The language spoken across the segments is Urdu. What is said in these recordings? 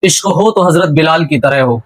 عشق ہو تو حضرت بلال کی طرح ہو۔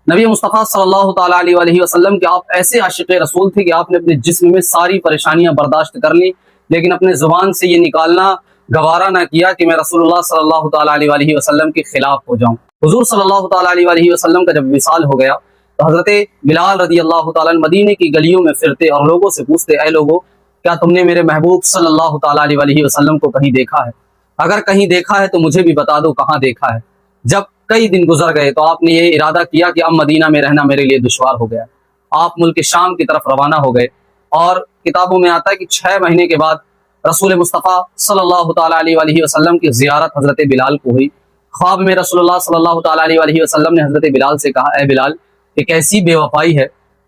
نبی مصطفیٰ صلی اللہ تعالیٰ علیہ وسلم کے آپ ایسے عاشق رسول تھے کہ آپ نے اپنے جسم میں ساری پریشانیاں برداشت کر لی، لیکن اپنے زبان سے یہ نکالنا گوارا نہ کیا کہ میں رسول اللہ صلی اللہ تعالیٰ علیہ وسلم کے خلاف ہو جاؤں۔ حضور صلی اللہ تعالیٰ علیہ وسلم کا جب وصال ہو گیا تو حضرت بلال رضی اللہ تعالیٰ مدینے کی گلیوں میں پھرتے اور لوگوں سے پوچھتے، اے لوگوں، کیا تم نے میرے محبوب صلی اللہ تعالیٰ علیہ وسلم کو کہیں دیکھا ہے؟ اگر کہیں دیکھا ہے تو مجھے بھی بتا دو کہاں دیکھا ہے۔ جب کئی دن گزر گئے تو آپ نے یہ ارادہ کیا کہ اب مدینہ میں رہنا میرے لیے دشوار ہو گیا۔ آپ ملک شام کی طرف روانہ ہو گئے، اور کتابوں میں آتا ہے کہ 6 مہینے کے بعد رسول مصطفیٰ صلی اللہ تعالیٰ علیہ وسلم کی زیارت حضرت بلال کو ہوئی۔ خواب میں رسول اللہ صلی اللہ تعالیٰ علیہ وسلم نے حضرت بلال سے کہا، اے بلال، یہ کیسی بے وفائی ہے،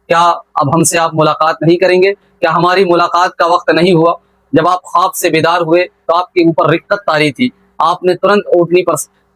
کیا اب ہم سے آپ ملاقات نہیں کریں گے؟ کیا ہماری ملاقات کا وقت نہیں ہوا؟ جب آپ خواب سے بیدار ہوئے تو آپ کے اوپر رکت طاری تھی۔ آپ نے ترنت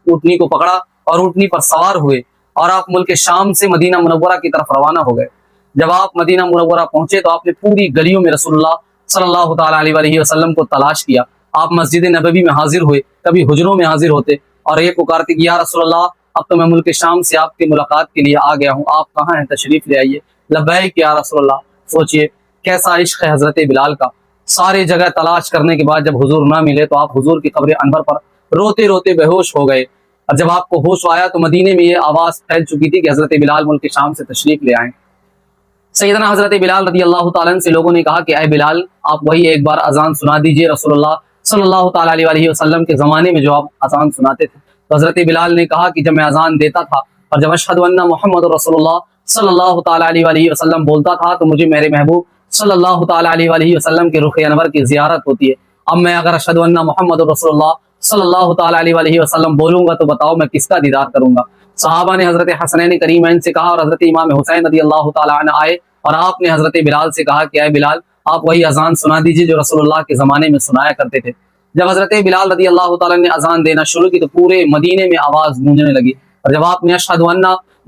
اونٹنی کو پکڑا اور اونٹنی پر سوار ہوئے، اور آپ ملک شام سے مدینہ منورہ کی طرف روانہ ہو گئے۔ جب آپ مدینہ منورہ پہنچے تو آپ نے پوری گلیوں میں رسول اللہ صلی اللہ تعالیٰ علیہ وسلم کو تلاش کیا۔ آپ مسجد نبوی میں حاضر ہوئے، کبھی حجروں میں حاضر ہوتے اور یہ پکارتے کہ یا رسول اللہ، اب تو میں ملک شام سے آپ کی ملاقات کے لیے آ گیا ہوں، آپ کہاں ہیں؟ تشریف لے آئیے۔ لبیک یا رسول اللہ۔ سوچئے کیسا عشق ہے حضرت بلال کا۔ سارے جگہ تلاش کرنے کے بعد جب حضور نہ ملے تو آپ حضور کی قبر انور پر روتے روتے بے ہوش ہو گئے، اور جب آپ کو ہوش آیا تو مدینے میں یہ آواز پھیل چکی تھی کہ حضرت بلال ملک شام سے تشریف لے آئیں۔ سیدنا حضرت بلال رضی اللہ تعالیٰ عنہ سے لوگوں نے کہا کہ اے بلال، آپ وہی ایک بار اذان سنا دیجئے، رسول اللہ صلی اللہ تعالیٰ علیہ وسلم کے زمانے میں جو آپ اذان سناتے تھے۔ تو حضرت بلال نے کہا کہ جب میں اذان دیتا تھا اور جب اشہد ان محمد رسول اللہ صلی اللہ تعالیٰ علیہ وسلم بولتا تھا تو مجھے میرے محبوب صلی اللہ تعالیٰ علیہ وسلم کے رخ انور کی زیارت ہوتی ہے۔ اب میں اگر اشہد ان محمد رسول اللہ صلی اللہ تعالیٰ علیہ وسلم بولوں گا تو بتاؤ میں کس کا دیدار کروں گا؟ صحابہ نے حضرت حسنین کریمین سے کہا، اور حضرت امام حسین رضی اللہ تعالیٰ عنہ آئے اور آپ نے حضرت بلال سے کہا کہ اے بلال، آپ وہی اذان سنا دیجیے جو رسول اللہ کے زمانے میں سنایا کرتے تھے۔ جب حضرت بلال رضی اللہ تعالیٰ نے اذان دینا شروع کی تو پورے مدینے میں آواز گونجنے لگی، اور جب آپ نے اشہد ان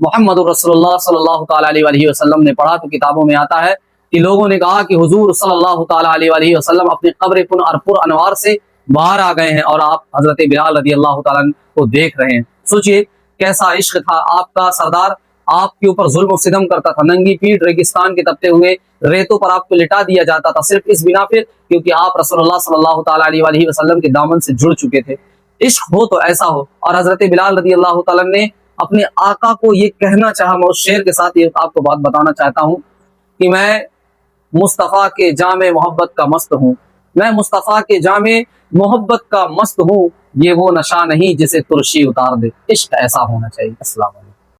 محمد رسول اللہ صلی اللہ تعالیٰ علیہ وسلم نے پڑھا تو کتابوں میں آتا ہے کہ لوگوں نے کہا کہ حضور صلی اللہ تعالیٰ علیہ وسلم اپنے قبر پر انوار سے باہر آ گئے ہیں، اور آپ حضرت بلال رضی اللہ تعالیٰ کو دیکھ رہے ہیں۔ سوچئے کیسا عشق تھا آپ کا سردار، آپ کے اوپر ظلم و ستم کرتا تھا، ننگی پیٹھ ریگستان کے تپتے ہوئے ریتوں پر آپ کو لٹا دیا جاتا تھا، صرف اس بنا پہ کیونکہ آپ رسول اللہ صلی اللہ تعالیٰ علیہ وسلم کے دامن سے جڑ چکے تھے۔ عشق ہو تو ایسا ہو۔ اور حضرت بلال رضی اللہ تعالیٰ نے اپنے آقا کو یہ کہنا چاہا، میں اس شعر کے ساتھ یہ آپ کو بات بتانا چاہتا ہوں کہ میں مصطفیٰ کے جام محبت کا مست ہوں، میں مصطفیٰ کے جام محبت کا مست ہوں، یہ وہ نشہ نہیں جسے ترشی اتار دے۔ عشق ایسا ہونا چاہیے۔ السلام علیکم۔